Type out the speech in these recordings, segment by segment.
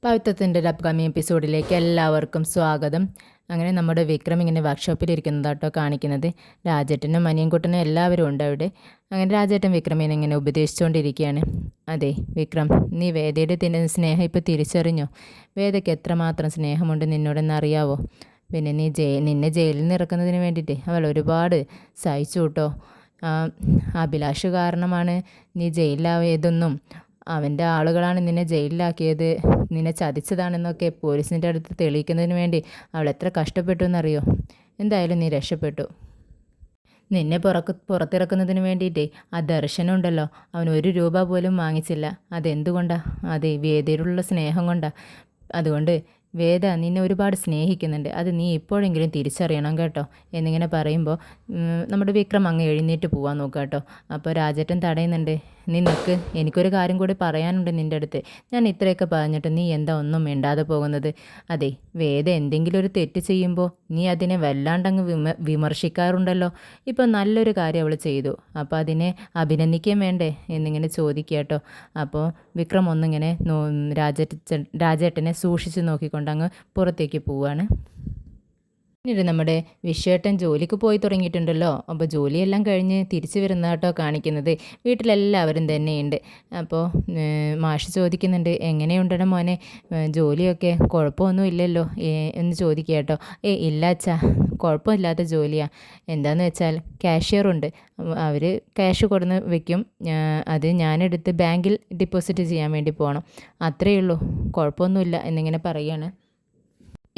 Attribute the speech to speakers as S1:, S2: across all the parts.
S1: പവിത്രത്തിൻ്റെ ഒരു അപ്കമിങ് എപ്പിസോഡിലേക്ക് എല്ലാവർക്കും സ്വാഗതം. അങ്ങനെ നമ്മുടെ വിക്രം ഇങ്ങനെ വർക്ക്ഷോപ്പിലിരിക്കുന്നതാട്ടോ കാണിക്കുന്നത്. രാജേട്ടനും മനിയൻകുട്ടനും എല്ലാവരും ഉണ്ട് അവിടെ. അങ്ങനെ രാജേട്ടൻ വിക്രമിനെ ഇങ്ങനെ ഉപദേശിച്ചുകൊണ്ടിരിക്കുകയാണ്. അതെ വിക്രം, നീ വേദയുടെ സ്നേഹം ഇപ്പോൾ തിരിച്ചറിഞ്ഞോ? വേദയ്ക്ക് എത്രമാത്രം സ്നേഹമുണ്ട് നിന്നോടെന്നറിയാവോ? പിന്നെ നിന്നെ ജയിലിൽ നിന്ന് ഇറക്കുന്നതിന് വേണ്ടിയിട്ട് അവൾ ഒരുപാട് സഹിച്ചു കേട്ടോ. അഭിലാഷ് കാരണമാണ് നീ ജയിലിലായതെന്നും അവൻ്റെ ആളുകളാണ് നിന്നെ ജയിലിലാക്കിയത്, നിന്നെ ചതിച്ചതാണെന്നൊക്കെ പോലീസിൻ്റെ അടുത്ത് തെളിയിക്കുന്നതിന് വേണ്ടി അവൾ എത്ര കഷ്ടപ്പെട്ടു എന്നറിയോ? എന്തായാലും നീ രക്ഷപ്പെട്ടു. നിന്നെ പുറത്തിറക്കുന്നതിന് വേണ്ടിയിട്ടേ ആ ദർശനമുണ്ടല്ലോ, അവൻ 1 രൂപ പോലും വാങ്ങിച്ചില്ല. അതെന്തുകൊണ്ടാ? അതെ, വേദയിലുള്ള സ്നേഹം കൊണ്ടാ. അതുകൊണ്ട് വേദ നിന്നെ ഒരുപാട് സ്നേഹിക്കുന്നുണ്ട്, അത് നീ ഇപ്പോഴെങ്കിലും തിരിച്ചറിയണം കേട്ടോ എന്നിങ്ങനെ പറയുമ്പോൾ നമ്മുടെ വിക്രം അങ്ങ് എഴുന്നേറ്റ് പോകാൻ നോക്കുക കേട്ടോ. അപ്പോൾ രാജേട്ടൻ തടയുന്നുണ്ട്. നീ നിൽക്ക്, എനിക്കൊരു കാര്യം കൂടി പറയാനുണ്ട് നിൻ്റെ അടുത്ത്. ഞാൻ ഇത്രയൊക്കെ പറഞ്ഞിട്ട് നീ എന്താ ഒന്നും മിണ്ടാതെ പോകുന്നത്? അതെ, വേദ എന്തെങ്കിലും ഒരു തെറ്റ് ചെയ്യുമ്പോൾ നീ അതിനെ വല്ലാണ്ടങ്ങ് വിമർശിക്കാറുണ്ടല്ലോ. ഇപ്പോൾ നല്ലൊരു കാര്യം അവൾ ചെയ്തു, അപ്പോൾ അതിനെ അഭിനന്ദിക്കാൻ വേണ്ടേ എന്നിങ്ങനെ ചോദിക്കുക കേട്ടോ. അപ്പോൾ വിക്രം ഒന്നിങ്ങനെ രാജേട്ടനെ സൂക്ഷിച്ച് നോക്കിക്കൊണ്ട് അങ്ങ് പുറത്തേക്ക് പോവുകയാണ്. പിന്നീട് നമ്മുടെ വിശ്വേട്ടൻ ജോലിക്ക് പോയി തുടങ്ങിയിട്ടുണ്ടല്ലോ. അപ്പോൾ ജോലിയെല്ലാം കഴിഞ്ഞ് തിരിച്ചു വരുന്ന കേട്ടോ കാണിക്കുന്നത്. വീട്ടിലെല്ലാവരും തന്നെയുണ്ട്. അപ്പോൾ മാഷ് ചോദിക്കുന്നുണ്ട്, എങ്ങനെയുണ്ടോ മോനെ ജോലിയൊക്കെ? കുഴപ്പമൊന്നും ഇല്ലല്ലോ എന്ന് ചോദിക്കുക കേട്ടോ. ഇല്ല അച്ഛാ, കുഴപ്പമില്ലാത്ത ജോലിയാണ്. എന്താണെന്ന് വെച്ചാൽ കാഷ്യറുണ്ട്, അവർ ക്യാഷ് കൊടുന്ന് വെക്കും, അത് ഞാനെടുത്ത് ബാങ്കിൽ ഡെപ്പോസിറ്റ് ചെയ്യാൻ വേണ്ടി പോകണം, അത്രയേ ഉള്ളൂ, കുഴപ്പമൊന്നുമില്ല എന്നിങ്ങനെ പറയുകയാണ്.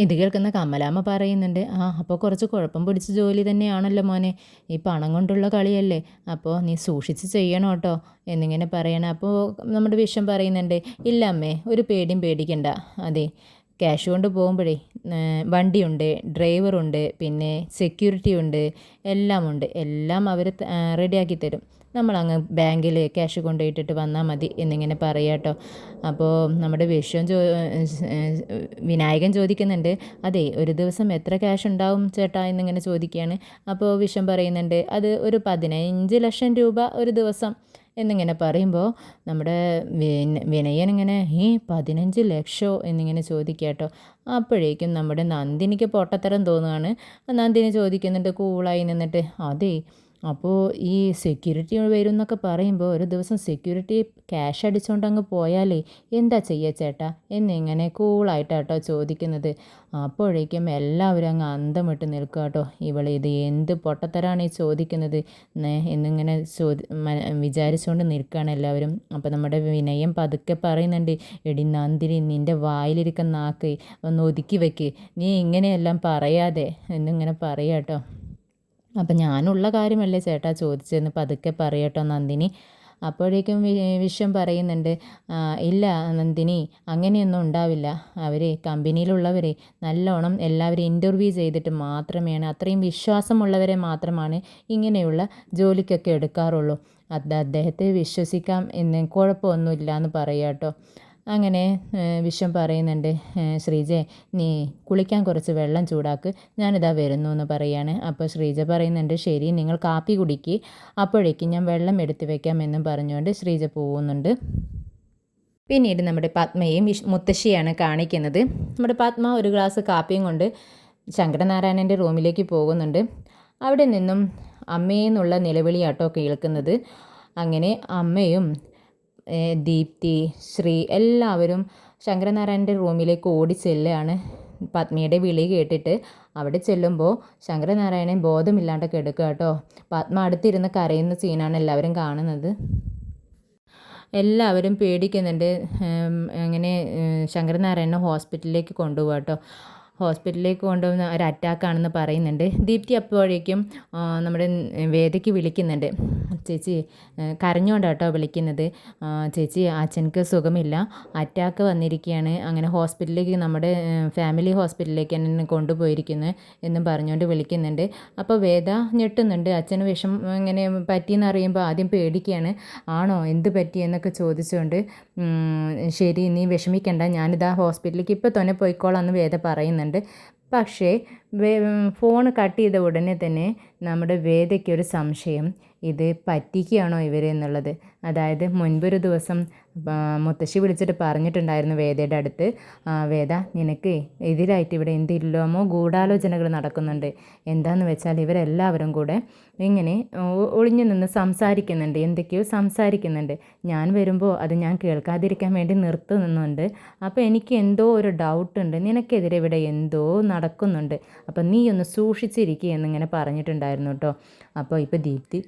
S1: ഇത് കേൾക്കുന്ന കമലാമ്മ പറയുന്നുണ്ട്, അപ്പോൾ കുറച്ച് കുഴപ്പം പിടിച്ച ജോലി തന്നെയാണല്ലോ മോനെ, ഈ പണം കൊണ്ടുള്ള കളിയല്ലേ, അപ്പോൾ നീ സൂക്ഷിച്ച് ചെയ്യണം കേട്ടോ എന്നിങ്ങനെ പറയണം. അപ്പോൾ നമ്മുടെ വിഷം പറയുന്നുണ്ട്, ഇല്ല അമ്മേ, ഒരു പേടിയും പേടിക്കണ്ട. അതെ, ക്യാഷ് കൊണ്ട് പോകുമ്പോഴേ വണ്ടിയുണ്ട്, ഡ്രൈവറുണ്ട്, പിന്നെ സെക്യൂരിറ്റി ഉണ്ട്, എല്ലാം ഉണ്ട്, എല്ലാം അവർ റെഡിയാക്കി തരും. നമ്മളങ്ങ് ബാങ്കിൽ ക്യാഷ് കൊണ്ടുപോയിട്ടിട്ട് വന്നാൽ മതി എന്നിങ്ങനെ പറയാം കേട്ടോ. അപ്പോൾ നമ്മുടെ വിനായകൻ ചോദിക്കുന്നുണ്ട്, അതെ, ഒരു ദിവസം എത്ര ക്യാഷ് ഉണ്ടാവും ചേട്ടാ എന്നിങ്ങനെ ചോദിക്കുകയാണ്. അപ്പോൾ വിഷം പറയുന്നുണ്ട്, അത് ഒരു 15 ലക്ഷം രൂപ ഒരു ദിവസം എന്നിങ്ങനെ പറയുമ്പോൾ നമ്മുടെ വിനയൻ ഇങ്ങനെ 15 ലക്ഷമോ എന്നിങ്ങനെ ചോദിക്കുക കേട്ടോ. അപ്പോഴേക്കും നമ്മുടെ നന്ദിനിക്ക് പൊട്ടത്തരം തോന്നുകയാണ്. നന്ദിനി ചോദിക്കുന്നുണ്ട് കൂളായി നിന്നിട്ട്, അതെ, അപ്പോൾ ഈ സെക്യൂരിറ്റി വരും എന്നൊക്കെ പറയുമ്പോൾ ഒരു ദിവസം സെക്യൂരിറ്റി ക്യാഷ് അടിച്ചുകൊണ്ട് അങ്ങ് പോയാലേ എന്താ ചെയ്യുക ചേട്ടാ എന്നിങ്ങനെ കൂളായിട്ടാട്ടോ ചോദിക്കുന്നത്. അപ്പോഴേക്കും എല്ലാവരും അങ്ങ് അന്തം വിട്ട് നിൽക്കുക കേട്ടോ. ഇത് എന്ത് പൊട്ടത്തരാണ് ഈ ചോദിക്കുന്നത് എന്നിങ്ങനെ വിചാരിച്ചുകൊണ്ട് നിൽക്കുകയാണ് എല്ലാവരും. അപ്പോൾ നമ്മുടെ വിനയം പതുക്കെ പറയുന്നുണ്ട്, എടി നന്ദിനി, നിൻ്റെ വായിലിരിക്കുന്ന നാക്ക് ഒന്ന് ഒതുക്കി വെക്ക്, നീ ഇങ്ങനെയെല്ലാം പറയാതെ എന്നിങ്ങനെ പറയാം കേട്ടോ. അപ്പം ഞാനുള്ള കാര്യമല്ലേ ചേട്ടാ ചോദിച്ചതെന്ന് പതുക്കെ പറയട്ടോ നന്ദിനി. അപ്പോഴേക്കും വിശ്വം പറയുന്നുണ്ട്, ഇല്ല നന്ദിനി, അങ്ങനെയൊന്നും ഉണ്ടാവില്ല. അവർ കമ്പനിയിലുള്ളവരെ നല്ലോണം എല്ലാവരും ഇൻ്റർവ്യൂ ചെയ്തിട്ട് മാത്രമാണ്, അത്രയും വിശ്വാസമുള്ളവരെ മാത്രമാണ് ഇങ്ങനെയുള്ള ജോലിക്കൊക്കെ എടുക്കാറുള്ളൂ. അദ്ദേഹത്തെ വിശ്വസിക്കാം എന്ന് കുഴപ്പമൊന്നുമില്ല എന്ന് പറയാം കേട്ടോ. അങ്ങനെ വിശ്വം പറയുന്നുണ്ട്, ശ്രീജ നീ കുളിക്കാൻ കുറച്ച് വെള്ളം ചൂടാക്ക്, ഞാനിതാ വരുന്നു എന്ന് പറയാണ്. അപ്പോൾ ശ്രീജ പറയുന്നുണ്ട്, ശരി, നിങ്ങൾ കാപ്പി കുടിക്ക്, അപ്പോഴേക്കും ഞാൻ വെള്ളം എടുത്ത് വെക്കാമെന്നും പറഞ്ഞുകൊണ്ട് ശ്രീജ പോകുന്നുണ്ട്. പിന്നീട് നമ്മുടെ പത്മയും മുത്തശ്ശിയാണ് കാണിക്കുന്നത്. നമ്മുടെ പത്മ ഒരു ഗ്ലാസ് കാപ്പിയും കൊണ്ട് ശങ്കരനാരായണൻ്റെ റൂമിലേക്ക് പോകുന്നുണ്ട്. അവിടെ നിന്നും അമ്മയെന്നുള്ള നിലവിളിയാട്ടോ കേൾക്കുന്നത്. അങ്ങനെ അമ്മയും ദീപ്തി, ശ്രീ എല്ലാവരും ശങ്കരനാരായണൻ്റെ റൂമിലേക്ക് ഓടി ചെല്ലുകയാണ് പത്മയുടെ വിളി കേട്ടിട്ട്. അവിടെ ചെല്ലുമ്പോൾ ശങ്കരനാരായണൻ ബോധമില്ലാണ്ട് കിടക്കുക കേട്ടോ. പത്മ അടുത്തിരുന്ന് കരയുന്ന സീനാണ് എല്ലാവരും കാണുന്നത്. എല്ലാവരും പേടിക്കുന്നുണ്ട്. അങ്ങനെ ശങ്കരനാരായണനെ ഹോസ്പിറ്റലിലേക്ക് കൊണ്ടുപോകാം കേട്ടോ. ഹോസ്പിറ്റലിലേക്ക് കൊണ്ടുപോകുന്ന ഒരു അറ്റാക്കാണെന്ന് പറയുന്നുണ്ട്. ദീപ്തി അപ്പോഴേക്കും നമ്മുടെ വേദയ്ക്ക് വിളിക്കുന്നുണ്ട്, ചേച്ചി കരഞ്ഞുകൊണ്ടാണ് കേട്ടോ വിളിക്കുന്നത്, ചേച്ചി അച്ഛനക്ക് സുഖമില്ല, അറ്റാക്ക് വന്നിരിക്കുകയാണ്, അങ്ങനെ ഹോസ്പിറ്റലിലേക്ക് നമ്മുടെ ഫാമിലി ഹോസ്പിറ്റലിലേക്ക് എന്നെ കൊണ്ടുപോയിരിക്കുന്നത് എന്നും പറഞ്ഞുകൊണ്ട് വിളിക്കുന്നുണ്ട്. അപ്പോൾ വേദ ഞെട്ടുന്നുണ്ട്. അച്ഛന് വിഷം ഇങ്ങനെ പറ്റിയെന്ന് അറിയുമ്പോൾ ആദ്യം പേടിക്കുകയാണ്, ആണോ എന്ത് പറ്റി എന്നൊക്കെ ചോദിച്ചുകൊണ്ട്, ശരി നീ വിഷമിക്കണ്ട, ഞാനിതാ ഹോസ്പിറ്റലിലേക്ക് ഇപ്പോൾ തന്നെ പോയിക്കോളാം എന്ന് വേദ പറയുന്നുണ്ട്. പക്ഷേ ഫോൺ കട്ട് ചെയ്ത ഉടനെ തന്നെ നമ്മുടെ വേദയ്ക്കൊരു സംശയം, ഇത് പറ്റിക്കുകയാണോ ഇവരെന്നുള്ളത്. അതായത് മുൻപൊരു ദിവസം മുത്തശ്ശി വിളിച്ചിട്ട് പറഞ്ഞിട്ടുണ്ടായിരുന്നു വേദയുടെ അടുത്ത്, വേദ നിനക്ക് എതിരായിട്ട് ഇവിടെ എന്തില്ലാമോ ഗൂഢാലോചനകൾ നടക്കുന്നുണ്ട്. എന്താണെന്ന് വെച്ചാൽ ഇവരെല്ലാവരും കൂടെ ഇങ്ങനെ ഒളിഞ്ഞു നിന്ന് സംസാരിക്കുന്നുണ്ട്, എന്തൊക്കെയോ സംസാരിക്കുന്നുണ്ട്. ഞാൻ വരുമ്പോൾ അത് ഞാൻ കേൾക്കാതിരിക്കാൻ വേണ്ടി നിർത്തുന്നുണ്ട്. അപ്പോൾ എനിക്ക് എന്തോ ഒരു ഡൗട്ടുണ്ട്, നിനക്കെതിരെ ഇവിടെ എന്തോ നടക്കുന്നുണ്ട്, അപ്പം നീ ഒന്ന് സൂക്ഷിച്ചിരിക്കുക എന്നിങ്ങനെ പറഞ്ഞിട്ടുണ്ടായിരുന്നു കേട്ടോ. അപ്പോൾ ഇപ്പോൾ ദീപ്തി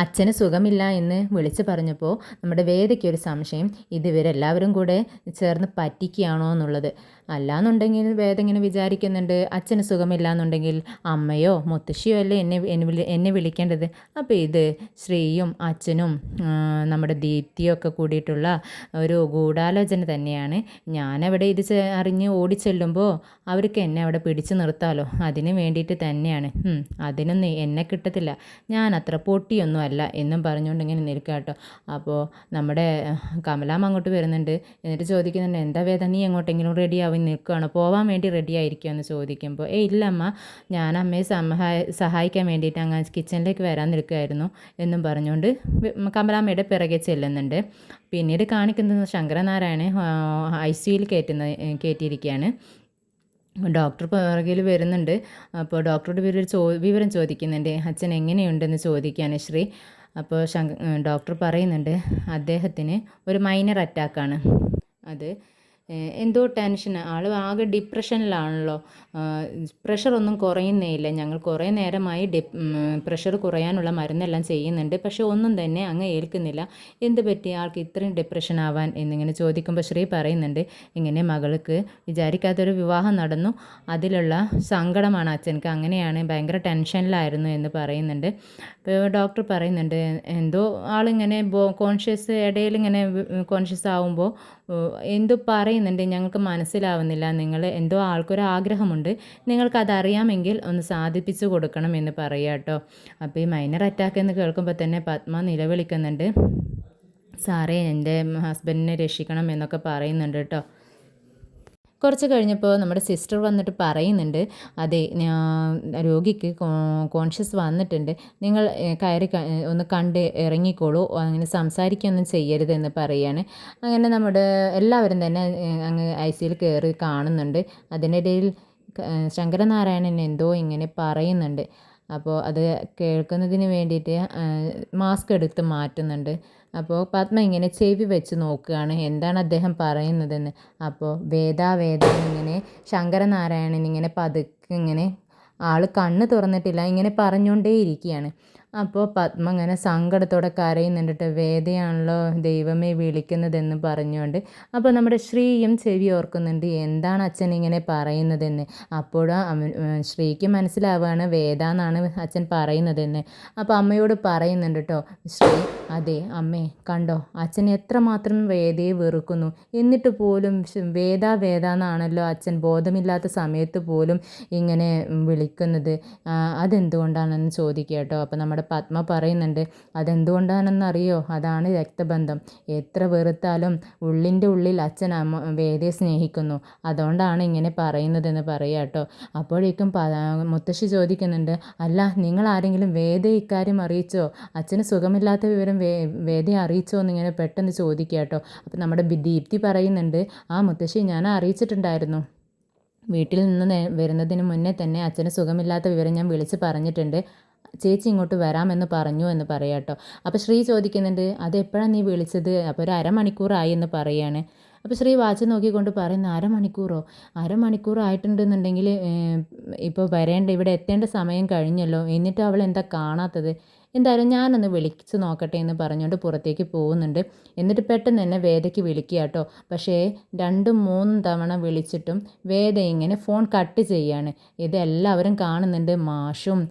S1: അച്ഛന് സുഖമില്ല എന്ന് വിളിച്ച് പറഞ്ഞപ്പോൾ നമ്മുടെ വേദയ്ക്കൊരു സംശയം, ഇവരെല്ലാവരും കൂടെ ചേർന്ന് പറ്റിക്കുകയാണോ എന്നുള്ളത്. അല്ലാന്നുണ്ടെങ്കിൽ വേദ ഇങ്ങനെ വിചാരിക്കുന്നുണ്ട്, അച്ഛന് സുഖമില്ല എന്നുണ്ടെങ്കിൽ അമ്മയോ മുത്തശ്ശിയോ അല്ലേ എന്നെ വിളിക്കേണ്ടത്. അപ്പോൾ ഇത് ശ്രീയും അച്ഛനും നമ്മുടെ ദീപ്തിയും ഒക്കെ കൂടിയിട്ടുള്ള ഒരു ഗൂഢാലോചന തന്നെയാണ്. ഞാനവിടെ ഇത് അറിഞ്ഞ് ഓടിച്ചെല്ലുമ്പോൾ അവർക്ക് എന്നെ അവിടെ പിടിച്ചു നിർത്താമല്ലോ, അതിന് വേണ്ടിയിട്ട് തന്നെയാണ്. അതിനൊന്നും എന്നെ കിട്ടത്തില്ല, ഞാൻ അത്ര പൊട്ടിയൊന്നും അല്ല എന്നും പറഞ്ഞുകൊണ്ട് ഇങ്ങനെ നിൽക്കുക കേട്ടോ. അപ്പോൾ നമ്മുടെ കമലാമ്മ അങ്ങോട്ട് വരുന്നുണ്ട്, എന്നിട്ട് ചോദിക്കുന്നുണ്ട്, എന്താ വേദ നീ എങ്ങോട്ടെങ്കിലും റെഡി ആവും നിൽക്കുകയാണോ, പോകാൻ വേണ്ടി റെഡി ആയിരിക്കുമോ എന്ന് ചോദിക്കുമ്പോൾ, ഇല്ല അമ്മ, ഞാൻ അമ്മയെ സഹായിക്കാൻ വേണ്ടിയിട്ട് അങ്ങ് കിച്ചണിലേക്ക് വരാൻ നിൽക്കുമായിരുന്നു എന്നും പറഞ്ഞുകൊണ്ട് കമലാമ്മയുടെ പിറകെ ചെല്ലുന്നുണ്ട്. പിന്നീട് കാണിക്കുന്നത് ശങ്കരനാരായണൻ ICUയിൽ കയറ്റിയിരിക്കുകയാണ്. ഡോക്ടർ പുറകിൽ വരുന്നുണ്ട്. അപ്പോൾ ഡോക്ടറുടെ വിവരം ചോദിക്കുന്നുണ്ട്, അച്ഛൻ എങ്ങനെയുണ്ടെന്ന് ചോദിക്കുകയാണ് ശ്രീ. അപ്പോൾ ഡോക്ടർ പറയുന്നുണ്ട്, അദ്ദേഹത്തിന് ഒരു മൈനർ അറ്റാക്കാണ്, അത് എന്തോ ടെൻഷൻ, ആൾ ആകെ ഡിപ്രഷനിലാണല്ലോ, പ്രഷറൊന്നും കുറയുന്നേ ഇല്ല, ഞങ്ങൾ കുറേ നേരമായി പ്രഷർ കുറയാനുള്ള മരുന്നെല്ലാം ചെയ്യുന്നുണ്ട്, പക്ഷെ ഒന്നും തന്നെ അങ്ങ് ഏൽക്കുന്നില്ല, എന്ത് പറ്റി ആൾക്ക് ഇത്രയും ഡിപ്രഷൻ ആവാൻ എന്നിങ്ങനെ ചോദിക്കുമ്പോൾ ശ്രീ പറയുന്നുണ്ട്, ഇങ്ങനെ മകൾക്ക് വിചാരിക്കാത്തൊരു വിവാഹം നടന്നു, അതിലുള്ള സങ്കടമാണ് അച്ഛനക്ക്, അങ്ങനെയാണ്, ഭയങ്കര ടെൻഷനിലായിരുന്നു എന്ന് പറയുന്നുണ്ട്. അപ്പോൾ ഡോക്ടർ പറയുന്നുണ്ട്, എന്തോ ആളിങ്ങനെ കോൺഷ്യസ് ഇടയിൽ ഇങ്ങനെ കോൺഷ്യസ് ആവുമ്പോൾ എന്തോ പറയുന്നുണ്ട്, ഞങ്ങൾക്ക് മനസ്സിലാവുന്നില്ല, നിങ്ങൾ എന്തോ ആൾക്കൊരു ആഗ്രഹമുണ്ട്, നിങ്ങൾക്കതറിയാമെങ്കിൽ ഒന്ന് സാധിപ്പിച്ചു കൊടുക്കണം എന്ന് പറയുക കേട്ടോ. അപ്പോൾ ഈ മൈനർ അറ്റാക്ക് എന്ന് കേൾക്കുമ്പോൾ തന്നെ പത്മ നിലവിളിക്കുന്നുണ്ട്, സാറേ എൻ്റെ ഹസ്ബൻഡിനെ രക്ഷിക്കണം എന്നൊക്കെ പറയുന്നുണ്ട് കേട്ടോ. കുറച്ച് കഴിഞ്ഞപ്പോൾ നമ്മുടെ സിസ്റ്റർ വന്നിട്ട് പറയുന്നുണ്ട്, അതെ രോഗിക്ക് കോൺഷ്യസ് വന്നിട്ടുണ്ട്, നിങ്ങൾ കയറി ഒന്ന് കണ്ട് ഇറങ്ങിക്കോളൂ, അങ്ങനെ സംസാരിക്കുകയൊന്നും ചെയ്യരുതെന്ന് പറയുകയാണ്. അങ്ങനെ നമ്മുടെ എല്ലാവരും തന്നെ അങ്ങ് ICUയിൽ കയറി കാണുന്നുണ്ട്. അതിനിടയിൽ ശങ്കരനാരായണൻ എന്തോ ഇങ്ങനെ പറയുന്നുണ്ട്. അപ്പോൾ അത് കേൾക്കുന്നതിന് വേണ്ടിയിട്ട് മാസ്ക് എടുത്ത് മാറ്റുന്നുണ്ട്. അപ്പോൾ പത്മ ഇങ്ങനെ ചെവി വെച്ച് നോക്കുകയാണ് എന്താണ് അദ്ദേഹം പറയുന്നതെന്ന്. അപ്പോൾ വേദ എന്നിങ്ങനെ ശങ്കരനാരായണൻ ഇങ്ങനെ പതുക്കെ ഇങ്ങനെ ആൾ കണ്ണ് തുറന്നിട്ടില്ല, ഇങ്ങനെ പറഞ്ഞുകൊണ്ടേയിരിക്കുകയാണ്. അപ്പോൾ പത്മ ഇങ്ങനെ സങ്കടത്തോടെ കരയുന്നുണ്ട്, വേദയാണല്ലോ ദൈവമേ വിളിക്കുന്നതെന്ന് പറഞ്ഞുകൊണ്ട്. അപ്പോൾ നമ്മുടെ ശ്രീയും ചെവി ഓർക്കുന്നുണ്ട്, എന്താണ് അച്ഛൻ ഇങ്ങനെ പറയുന്നതെന്ന്. അപ്പോൾ ശ്രീക്ക് മനസ്സിലാവുകയാണ് വേദ എന്നാണ് അച്ഛൻ പറയുന്നതെന്ന്. അപ്പോൾ അമ്മയോട് പറയുന്നുണ്ട് കേട്ടോ ശ്രീ, അതെ അമ്മേ കണ്ടോ, അച്ഛൻ എത്രമാത്രം വേദയെ വെറുക്കുന്നു, എന്നിട്ട് പോലും വേദ എന്നാണല്ലോ അച്ഛൻ ബോധമില്ലാത്ത സമയത്ത് പോലും ഇങ്ങനെ വിളിക്കുന്നത്, അതെന്തുകൊണ്ടാണെന്ന് ചോദിക്കുക കേട്ടോ. അപ്പോൾ നമ്മുടെ പത്മ പറയുന്നുണ്ട്, അതെന്തുകൊണ്ടാണെന്നറിയോ, അതാണ് രക്തബന്ധം, എത്ര വെറുത്താലും ഉള്ളിൻ്റെ ഉള്ളിൽ അച്ഛൻ വേദയെ സ്നേഹിക്കുന്നു, അതുകൊണ്ടാണ് ഇങ്ങനെ പറയുന്നതെന്ന് പറയുക കേട്ടോ. അപ്പോഴേക്കും മുത്തശ്ശി ചോദിക്കുന്നുണ്ട്, അല്ല നിങ്ങൾ ആരെങ്കിലും വേദയെ ഇക്കാര്യം അറിയിച്ചോ, അച്ഛന് സുഖമില്ലാത്ത വിവരം വേദയെ അറിയിച്ചോ എന്നിങ്ങനെ പെട്ടെന്ന് ചോദിക്കുക കേട്ടോ. അപ്പോൾ നമ്മുടെ ദീപ്തി പറയുന്നുണ്ട്, ആ മുത്തശ്ശി ഞാൻ അറിയിച്ചിട്ടുണ്ടായിരുന്നു, വീട്ടിൽ നിന്ന് വരുന്നതിന് മുന്നേ തന്നെ അച്ഛന് സുഖമില്ലാത്ത വിവരം ഞാൻ വിളിച്ച് പറഞ്ഞിട്ടുണ്ട്, ചേച്ചി ഇങ്ങോട്ട് വരാമെന്ന് പറഞ്ഞു എന്ന് പറയാം കേട്ടോ. അപ്പോൾ ശ്രീ ചോദിക്കുന്നുണ്ട്, അതെപ്പോഴാണ് നീ വിളിച്ചത്, അപ്പോൾ ഒരു അരമണിക്കൂറായി എന്ന് പറയുകയാണ്. അപ്പോൾ ശ്രീ വാച്ച് നോക്കിക്കൊണ്ട് പറയുന്ന, അരമണിക്കൂർ ആയിട്ടുണ്ടെന്നുണ്ടെങ്കിൽ ഇപ്പോൾ ഇവിടെ എത്തേണ്ട സമയം കഴിഞ്ഞല്ലോ, എന്നിട്ട് അവൾ എന്താ കാണാത്തത്, എന്തായാലും ഞാനൊന്ന് വിളിച്ച് നോക്കട്ടെ എന്ന് പറഞ്ഞുകൊണ്ട് പുറത്തേക്ക് പോകുന്നുണ്ട്. എന്നിട്ട് പെട്ടെന്ന് തന്നെ വേദയ്ക്ക് വിളിക്കുക കേട്ടോ. പക്ഷേ 2-3 തവണ വിളിച്ചിട്ടും വേദ ഇങ്ങനെ ഫോൺ കട്ട് ചെയ്യാണ്. ഇതെല്ലാവരും കാണുന്നുണ്ട്, മാഷും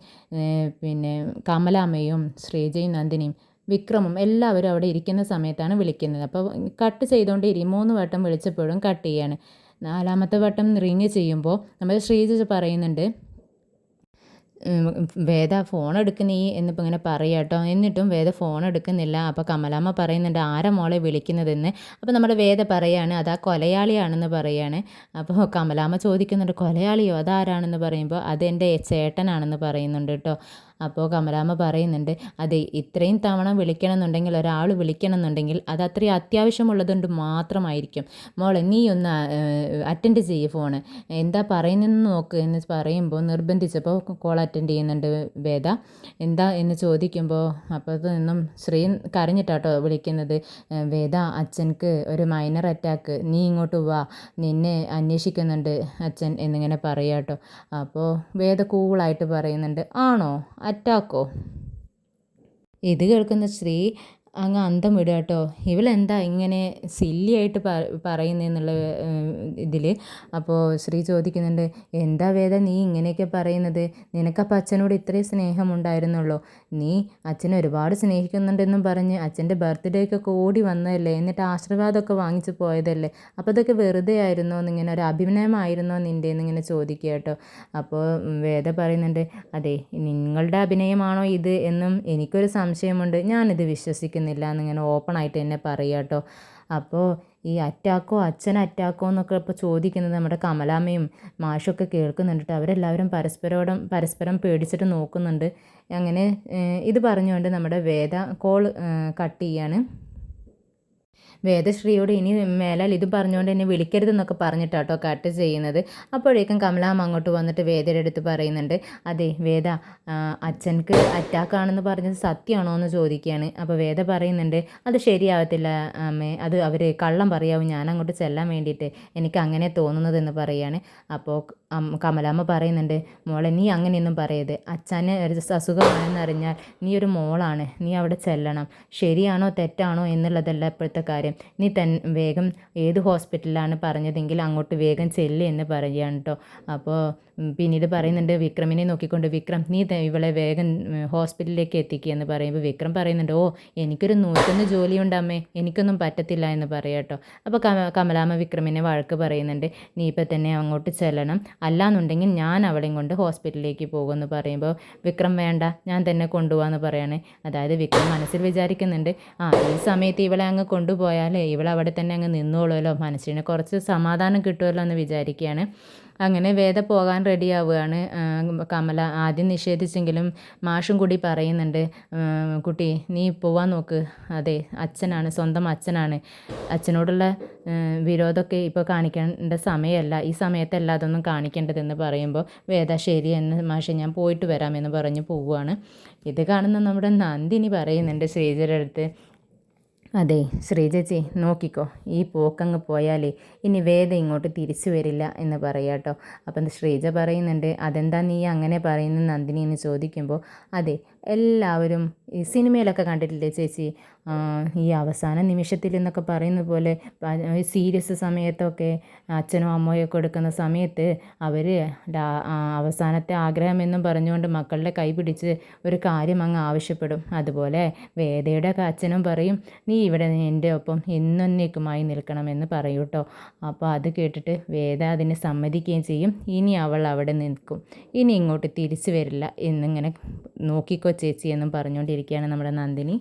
S1: പിന്നെ കമലാമ്മയും ശ്രീജയും നന്ദിനിയും വിക്രമും എല്ലാവരും അവിടെ ഇരിക്കുന്ന സമയത്താണ് വിളിക്കുന്നത്. അപ്പോൾ കട്ട് ചെയ്തുകൊണ്ടേ 3 വട്ടം വിളിച്ചപ്പോഴും കട്ട് ചെയ്യാണ്. 4ാമത്തെ വട്ടം റിങ് ചെയ്യുമ്പോൾ നമ്മൾ ശ്രീജ പറയുന്നുണ്ട്, വേദ ഫോൺ എടുക്കുന്നീ എന്നിപ്പോൾ ഇങ്ങനെ പറയുക കേട്ടോ. എന്നിട്ടും വേദ ഫോൺ എടുക്കുന്നില്ല. അപ്പോൾ കമലാമ്മ പറയുന്നുണ്ട്, ആരാ മോളെ വിളിക്കുന്നതെന്ന്. അപ്പോൾ നമ്മുടെ വേദ പറയാണ്, അതാ കൊലയാളിയാണെന്ന് പറയാണ്. അപ്പോൾ കമലാമ്മ ചോദിക്കുന്നുണ്ട്, കൊലയാളിയോ, അതാരാണെന്ന് പറയുമ്പോൾ അതെൻ്റെ ചേട്ടനാണെന്ന് പറയുന്നുണ്ട് കേട്ടോ. അപ്പോൾ കമലാമ്മ പറയുന്നുണ്ട്, അതെ ഇത്രയും തവണ വിളിക്കണമെന്നുണ്ടെങ്കിൽ ഒരാൾ വിളിക്കണമെന്നുണ്ടെങ്കിൽ അത് അത്രയും അത്യാവശ്യമുള്ളതുകൊണ്ട് മാത്രമായിരിക്കും. മോളെ നീ ഒന്ന് അറ്റൻഡ് ചെയ്യ് ഫോണ്, എന്താ പറയുന്നതെന്ന് നോക്ക് എന്ന് പറയുമ്പോൾ നിർബന്ധിച്ചപ്പോൾ കോൾ അറ്റൻഡ് ചെയ്യുന്നുണ്ട് വേദ. എന്താ എന്ന് ചോദിക്കുമ്പോൾ അപ്പോഴത്തെ നിന്നും ശ്രീ കരഞ്ഞിട്ടാട്ടോ വിളിക്കുന്നത്. വേദ അച്ഛൻക്ക് ഒരു മൈനർ അറ്റാക്ക്, നീ ഇങ്ങോട്ട് വാ, നിന്നെ അന്വേഷിക്കുന്നുണ്ട് അച്ഛൻ എന്നിങ്ങനെ പറയാട്ടോ. അപ്പോൾ വേദ കൂളായിട്ട് പറയുന്നുണ്ട്, ആണോ അറ്റാക്കോ? ഇത് കേൾക്കുന്ന ശ്രീ അങ്ങ് അന്തം വിടുക കേട്ടോ. ഇവളെന്താ ഇങ്ങനെ സില്ലിയായിട്ട് പറയുന്നതെന്നുള്ള ഇതിൽ. അപ്പോൾ ശ്രീ ചോദിക്കുന്നുണ്ട്, എന്താ വേദ നീ ഇങ്ങനെയൊക്കെ പറയുന്നത്? നിനക്കപ്പോൾ അച്ഛനോട് ഇത്രയും സ്നേഹമുണ്ടായിരുന്നുള്ളൂ? നീ അച്ഛനെ ഒരുപാട് സ്നേഹിക്കുന്നുണ്ടെന്നും പറഞ്ഞ് അച്ഛൻ്റെ ബർത്ത്ഡേക്കൊക്കെ ഓടി വന്നതല്ലേ, എന്നിട്ട് ആശീർവാദമൊക്കെ വാങ്ങിച്ച് പോയതല്ലേ, അപ്പോൾ അതൊക്കെ വെറുതെ ആയിരുന്നോ എന്നിങ്ങനെ ഒരു അഭിനയമായിരുന്നോ നിൻ്റെ എന്നിങ്ങനെ ചോദിക്കുക കേട്ടോ. അപ്പോൾ വേദ പറയുന്നുണ്ട്, അതെ നിങ്ങളുടെ അഭിനയമാണോ ഇത് എന്നും എനിക്കൊരു സംശയമുണ്ട്, ഞാനിത് വിശ്വസിക്കുന്നില്ല എന്നിങ്ങനെ ഓപ്പണായിട്ട് തന്നെ പറയുക കേട്ടോ. അപ്പോൾ ഈ അറ്റാക്കോ അച്ഛൻ അറ്റാക്കോ എന്നൊക്കെ ഇപ്പോൾ ചോദിക്കുന്നത് നമ്മുടെ കമലാമ്മയും മാഷൊക്കെ കേൾക്കുന്നുണ്ട്. അവരെല്ലാവരും പരസ്പരം പേടിച്ചിട്ട് നോക്കുന്നുണ്ട്. അങ്ങനെ ഇത് പറഞ്ഞുകൊണ്ട് നമ്മുടെ വേദ കോൾ കട്ട് ചെയ്യാണ്. വേദശ്രീയോട് ഇനി മേലാൽ ഇത് പറഞ്ഞുകൊണ്ട് എന്നെ വിളിക്കരുതെന്നൊക്കെ പറഞ്ഞിട്ടാട്ടോ കട്ട് ചെയ്യുന്നത്. അപ്പോഴേക്കും കമലാമ്മ അങ്ങോട്ട് വന്നിട്ട് വേദയുടെ അടുത്ത് പറയുന്നുണ്ട്, അതെ വേദ അച്ഛൻക്ക് അറ്റാക്കാണെന്ന് പറഞ്ഞത് സത്യമാണോ എന്ന് ചോദിക്കുകയാണ്. അപ്പോൾ വേദ പറയുന്നുണ്ട്, അത് ശരിയാവത്തില്ല അമ്മേ, അത് അവർ കള്ളം പറയാവും, ഞാൻ അങ്ങോട്ട് ചെല്ലാൻ വേണ്ടിയിട്ട് എനിക്ക് അങ്ങനെ തോന്നുന്നതെന്ന് പറയുകയാണ്. അപ്പോൾ കമലാമ്മ പറയുന്നുണ്ട്, മോളെ നീ അങ്ങനെയൊന്നും പറയരുത്, അച്ഛന് ഒരു അസുഖമാണെന്നറിഞ്ഞാൽ നീ ഒരു മോളാണ്, നീ അവിടെ ചെല്ലണം. ശരിയാണോ തെറ്റാണോ എന്നുള്ളതല്ല ഇപ്പോഴത്തെ കാര്യം, നീ വേഗം ഏത് ഹോസ്പിറ്റലിലാണ് പറഞ്ഞതെങ്കിൽ അങ്ങോട്ട് വേഗം ചെല്ല് എന്ന് പറയുകയാണ് കേട്ടോ. അപ്പോൾ പിന്നീട് പറയുന്നുണ്ട് വിക്രമിനെ നോക്കിക്കൊണ്ട്, വിക്രം നീ ഇവളെ വേഗം ഹോസ്പിറ്റലിലേക്ക് എത്തിക്കുക എന്ന് പറയുമ്പോൾ വിക്രം പറയുന്നുണ്ട്, ഓ എനിക്കൊരു 101 ജോലിയുണ്ട് അമ്മേ, എനിക്കൊന്നും പറ്റത്തില്ല എന്ന് പറയാം കേട്ടോ. അപ്പോൾ കമലാമ്മ വിക്രമിനെ വഴക്ക് പറയുന്നുണ്ട്, നീ ഇപ്പം തന്നെ അങ്ങോട്ട് ചെല്ലണം, അല്ലാന്നുണ്ടെങ്കിൽ ഞാൻ അവളെയും കൊണ്ട് ഹോസ്പിറ്റലിലേക്ക് പോകുമെന്ന് പറയുമ്പോൾ വിക്രം വേണ്ട ഞാൻ തന്നെ കൊണ്ടുപോകാമെന്ന് പറയാണ്. അതായത് വിക്രം മനസ്സിൽ വിചാരിക്കുന്നുണ്ട്, ഈ സമയത്ത് ഇവളെ അങ്ങ് കൊണ്ടുപോയാലേ ഇവളവിടെ തന്നെ അങ്ങ് നിന്നോളുമല്ലോ, മനസ്സിന് കുറച്ച് സമാധാനം കിട്ടുമല്ലോ എന്ന് വിചാരിക്കുകയാണ്. അങ്ങനെ വേദ പോകാൻ റെഡിയാവുകയാണ്. കമല ആദ്യം നിഷേധിച്ചെങ്കിലും മാഷും കൂടി പറയുന്നുണ്ട്, കുട്ടി നീ പോവാൻ നോക്ക്, അതെ അച്ഛനാണ്, സ്വന്തം അച്ഛനാണ്, അച്ഛനോടുള്ള വിരോധമൊക്കെ ഇപ്പോൾ കാണിക്കേണ്ട സമയമല്ല, ഈ സമയത്തല്ല അതൊന്നും കാണിക്കേണ്ടതെന്ന് പറയുമ്പോൾ വേദ ശരി എന്ന് മാഷെ ഞാൻ പോയിട്ട് വരാമെന്ന് പറഞ്ഞ് പോവുകയാണ്. ഇത് കാണുന്ന നമ്മുടെ നന്ദിനി പറയുന്നുണ്ട് ശ്രീജയുടെ അടുത്ത്, അതെ ശ്രീജേച്ചി നോക്കിക്കോ, ഈ പോക്കങ്ങ് പോയാലേ ഇനി വേദ ഇങ്ങോട്ട് തിരിച്ചു വരില്ല എന്ന് പറയാം കേട്ടോ. അപ്പം ശ്രീജ പറയുന്നുണ്ട്, അതെന്താ നീ അങ്ങനെ പറയുന്ന നന്ദിനി എന്ന് ചോദിക്കുമ്പോൾ, അതെ എല്ലാവരും ഈ സിനിമയിലൊക്കെ കണ്ടിട്ടില്ലേ ചേച്ചി, ഈ അവസാന നിമിഷത്തിൽ എന്നൊക്കെ പറയുന്ന പോലെ സീരിയസ് സമയത്തൊക്കെ അച്ഛനോ അമ്മയോ കൊടുക്കുന്ന സമയത്ത് അവർ അവസാനത്തെ ആഗ്രഹം എന്നും പറഞ്ഞുകൊണ്ട് മക്കളുടെ കൈ പിടിച്ച് ഒരു കാര്യം അങ്ങ് ആവശ്യപ്പെടും. അതുപോലെ വേദയുടെ അച്ഛനും പറയും, നീ ഇവിടെ എൻ്റെ ഒപ്പം എന്നേക്കുമായി നിൽക്കണമെന്ന് പറയൂ കേട്ടോ. അപ്പോൾ അത് കേട്ടിട്ട് വേദ അതിന് സമ്മതിക്കുകയും ചെയ്യും. ഇനി അവൾ അവിടെ നിൽക്കും, ഇനി ഇങ്ങോട്ട് തിരിച്ചു വരില്ല എന്നിങ്ങനെ നോക്കിക്കോ ചേച്ചി എന്നും പറഞ്ഞുകൊണ്ടിരിക്കുകയാണ് നമ്മുടെ നന്ദിനി.